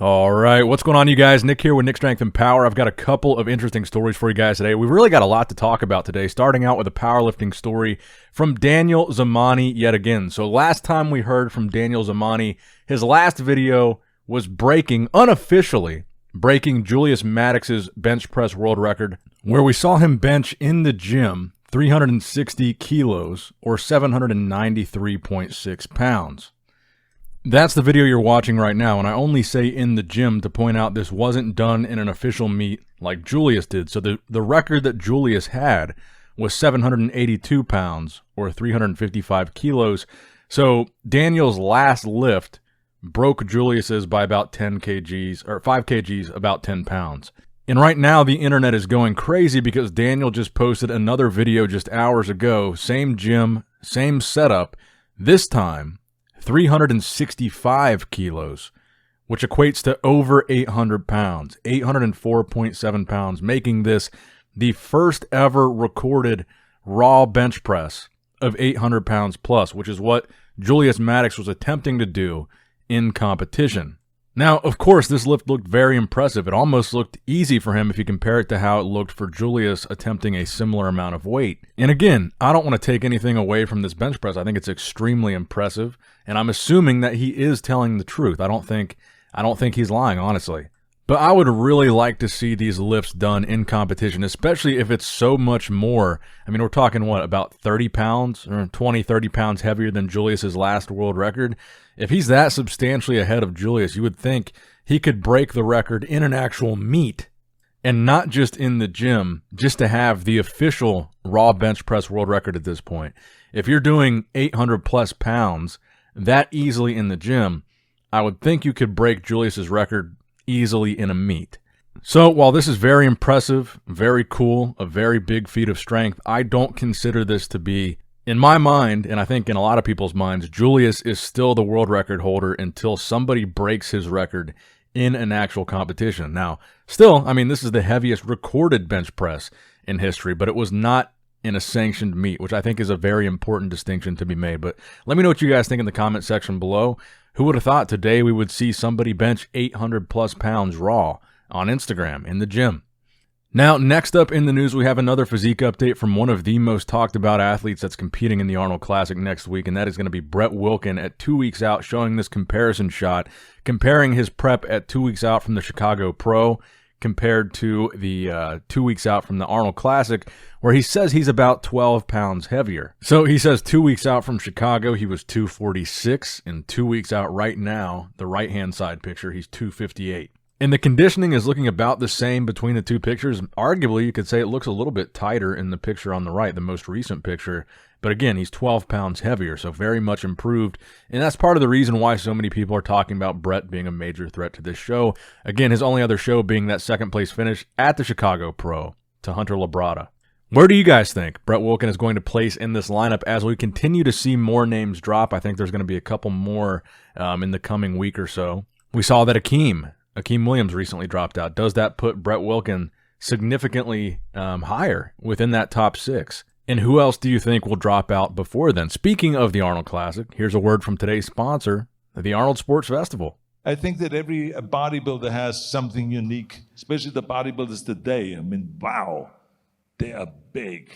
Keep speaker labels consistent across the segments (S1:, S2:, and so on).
S1: All right, what's going on, you guys? Nick here with Nick Strength and Power. I've got a couple of interesting stories for you guys today. We've really got a lot to talk about today, starting out with a powerlifting story from Danial Zamani yet again. So last time we heard from Danial Zamani, his last video was unofficially breaking Julius Maddox's bench press world record, where we saw him bench in the gym 360 kilos or 793.6 pounds. That's the video you're watching right now, and I only say in the gym to point out this wasn't done in an official meet like Julius did. So the record that Julius had was 782 pounds or 355 kilos. So Danial's last lift broke Julius's by about 10 kgs, or 5 kgs, about 10 pounds. And right now the internet is going crazy because Danial just posted another video just hours ago, same gym, same setup, this time 365 kilos, which equates to over 800 pounds, 804.7 pounds, making this the first ever recorded raw bench press of 800 pounds plus, which is what Julius Maddox was attempting to do in competition. Now, of course, this lift looked very impressive. It almost looked easy for him if you compare it to how it looked for Julius attempting a similar amount of weight. And again, I don't want to take anything away from this bench press. I think it's extremely impressive, and I'm assuming that he is telling the truth. I don't think he's lying, honestly. But I would really like to see these lifts done in competition, especially if it's so much more. I mean, we're talking, what, about 30 pounds or 20, 30 pounds heavier than Julius's last world record? If he's that substantially ahead of Julius, you would think he could break the record in an actual meet and not just in the gym, just to have the official raw bench press world record at this point. If you're doing 800 plus pounds that easily in the gym, I would think you could break Julius's record easily in a meet. So while this is very impressive, very cool, a very big feat of strength, I don't consider this to be, in my mind, and I think in a lot of people's minds, Julius is still the world record holder until somebody breaks his record in an actual competition. Now, still, I mean, this is the heaviest recorded bench press in history, but it was not in a sanctioned meet, which I think is a very important distinction to be made. But let me know what you guys think in the comment section below. Who would have thought today we would see somebody bench 800 plus pounds raw on Instagram in the gym? Now, next up in the news, we have another physique update from one of the most talked about athletes that's competing in the Arnold Classic next week, and that is going to be Brett Wilkin at 2 weeks out, showing this comparison shot, comparing his prep at 2 weeks out from the Chicago Pro compared to the 2 weeks out from the Arnold Classic, where he says he's about 12 pounds heavier. So he says 2 weeks out from Chicago, he was 246, and 2 weeks out right now, the right-hand side picture, he's 258. And the conditioning is looking about the same between the two pictures. Arguably, you could say it looks a little bit tighter in the picture on the right, the most recent picture. But again, he's 12 pounds heavier, so very much improved. And that's part of the reason why so many people are talking about Brett being a major threat to this show. Again, his only other show being that second place finish at the Chicago Pro to Hunter Labrada. Where do you guys think Brett Wilkin is going to place in this lineup as we continue to see more names drop? I think there's going to be a couple more in the coming week or so. We saw that Akeem Williams recently dropped out. Does that put Brett Wilkin significantly higher within that top six? And who else do you think will drop out before then? Speaking of the Arnold Classic, here's a word from today's sponsor, the Arnold Sports Festival.
S2: I think that every bodybuilder has something unique, especially the bodybuilders today. I mean, wow, they are big.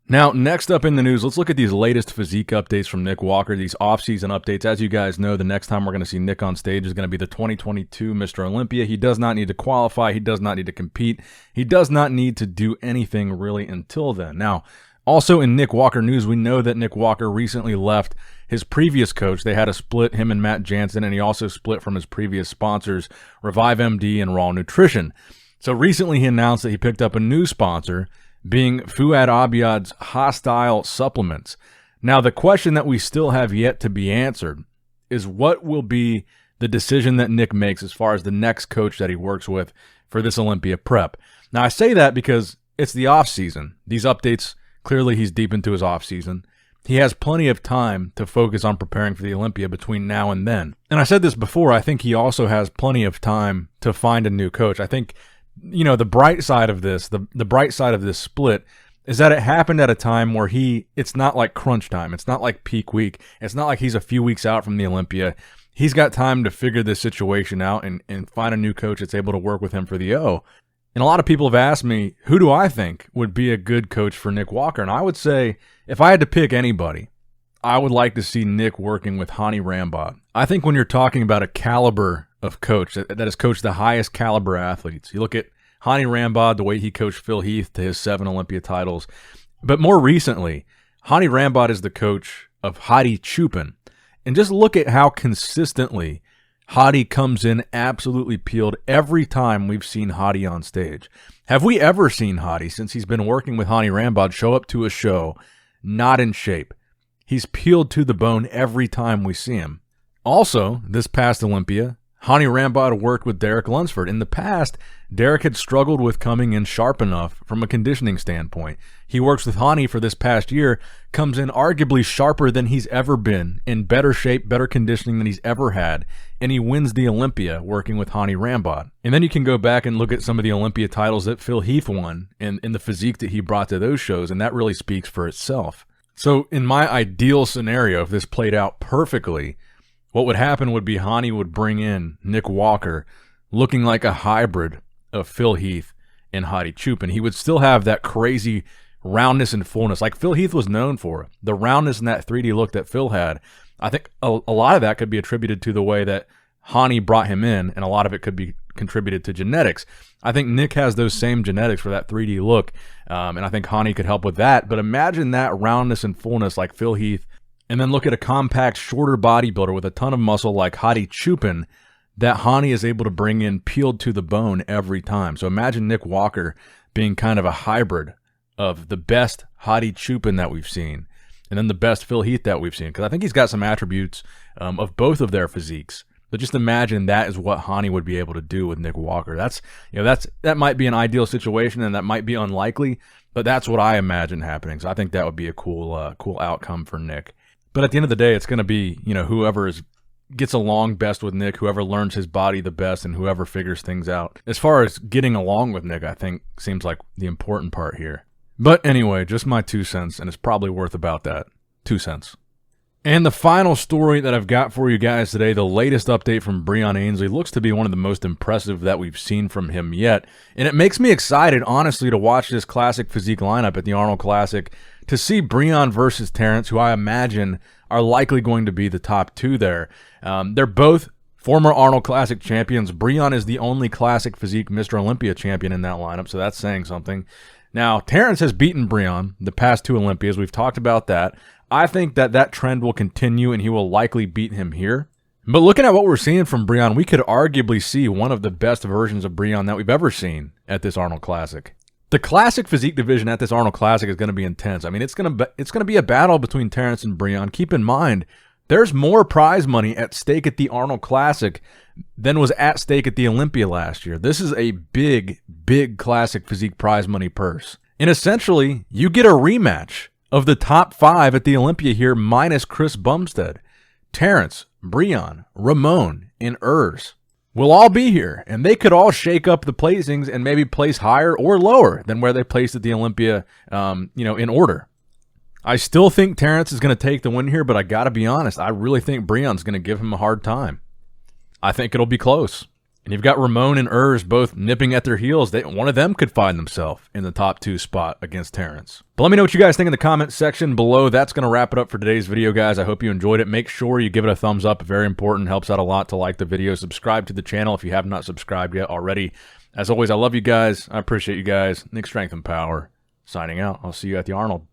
S1: Now, next up in the news, let's look at these latest physique updates from Nick Walker, these off-season updates. As you guys know, the next time we're going to see Nick on stage is going to be the 2022 Mr. Olympia. He does not need to qualify. He does not need to compete. He does not need to do anything really until then. Now, also in Nick Walker news, we know that Nick Walker recently left his previous coach. They had a split, him and Matt Jansen, and he also split from his previous sponsors, Revive MD and Raw Nutrition. So recently he announced that he picked up a new sponsor, being Fouad Abiad's Hostile Supplements. Now, the question that we still have yet to be answered is what will be the decision that Nick makes as far as the next coach that he works with for this Olympia prep. Now, I say that because it's the off season. These updates, clearly he's deep into his off season. he has plenty of time to focus on preparing for the Olympia between now and then. And I said this before, I think he also has plenty of time to find a new coach. I think, the bright side of this, the bright side of this split is that it happened at a time where it's not like crunch time. It's not like peak week. It's not like he's a few weeks out from the Olympia. He's got time to figure this situation out and find a new coach that's able to work with him for the O. And a lot of people have asked me, who do I think would be a good coach for Nick Walker? And I would say, if I had to pick anybody, I would like to see Nick working with Hany Rambod. I think when you're talking about a caliber of coach that has coached the highest caliber athletes, you look at Hany Rambod, the way he coached Phil Heath to his 7 Olympia titles. But more recently, Hany Rambod is the coach of Hany Chupin. And just look at how consistently Hany comes in absolutely peeled every time we've seen Hany on stage. Have we ever seen Hany, since he's been working with Hany Rambod, show up to a show not in shape? He's peeled to the bone every time we see him. Also, this past Olympia, Hany Rambod worked with Derek Lunsford. In the past, Derek had struggled with coming in sharp enough from a conditioning standpoint. He works with Hany for this past year, comes in arguably sharper than he's ever been, in better shape, better conditioning than he's ever had, and he wins the Olympia working with Hany Rambod. And then you can go back and look at some of the Olympia titles that Phil Heath won and the physique that he brought to those shows, and that really speaks for itself. So in my ideal scenario, if this played out perfectly, what would happen would be Hany would bring in Nick Walker looking like a hybrid of Phil Heath and Hany Chupin. He would still have that crazy roundness and fullness like Phil Heath was known for. The roundness and that 3D look that Phil had, I think a lot of that could be attributed to the way that Hany brought him in, and a lot of it could be contributed to genetics. I think Nick has those same genetics for that 3D look, and I think Hany could help with that. But imagine that roundness and fullness like Phil Heath, and then look at a compact, shorter bodybuilder with a ton of muscle like Hany Chupin that Hany is able to bring in peeled to the bone every time. So imagine Nick Walker being kind of a hybrid of the best Hany Chupin that we've seen and then the best Phil Heath that we've seen, because I think he's got some attributes of both of their physiques. But just imagine that is what Hany would be able to do with Nick Walker. That might be an ideal situation, and that might be unlikely, but that's what I imagine happening. So I think that would be a cool outcome for Nick. But at the end of the day, it's going to be, whoever gets along best with Nick, whoever learns his body the best, and whoever figures things out. As far as getting along with Nick, I think seems like the important part here. But anyway, just my 2 cents, and it's probably worth about that. 2 cents. And the final story that I've got for you guys today, the latest update from Breon Ainsley, looks to be one of the most impressive that we've seen from him yet. And it makes me excited, honestly, to watch this classic physique lineup at the Arnold Classic, to see Breon versus Terrence, who I imagine are likely going to be the top 2 there. They're both former Arnold Classic champions. Breon is the only classic physique Mr. Olympia champion in that lineup, so that's saying something. Now, Terrence has beaten Breon the past 2 Olympias. We've talked about that. I think that trend will continue, and he will likely beat him here. But looking at what we're seeing from Breon, we could arguably see one of the best versions of Breon that we've ever seen at this Arnold Classic. The classic physique division at this Arnold Classic is going to be intense. I mean, it's going to be a battle between Terrence and Breon. Keep in mind, there's more prize money at stake at the Arnold Classic than was at stake at the Olympia last year. This is a big, big classic physique prize money purse. And essentially, you get a rematch of the top 5 at the Olympia here minus Chris Bumstead. Terrence, Breon, Ramon, and Urs will all be here, and they could all shake up the placings and maybe place higher or lower than where they placed at the Olympia, in order. I still think Terrence is going to take the win here, but I got to be honest, I really think Breon's going to give him a hard time. I think it'll be close. And you've got Ramon and Urs both nipping at their heels. One of them could find themselves in the top 2 spot against Terrence. But let me know what you guys think in the comment section below. That's going to wrap it up for today's video, guys. I hope you enjoyed it. Make sure you give it a thumbs up. Very important. Helps out a lot to like the video. Subscribe to the channel if you have not subscribed yet already. As always, I love you guys. I appreciate you guys. Nick Strength and Power signing out. I'll see you at the Arnold.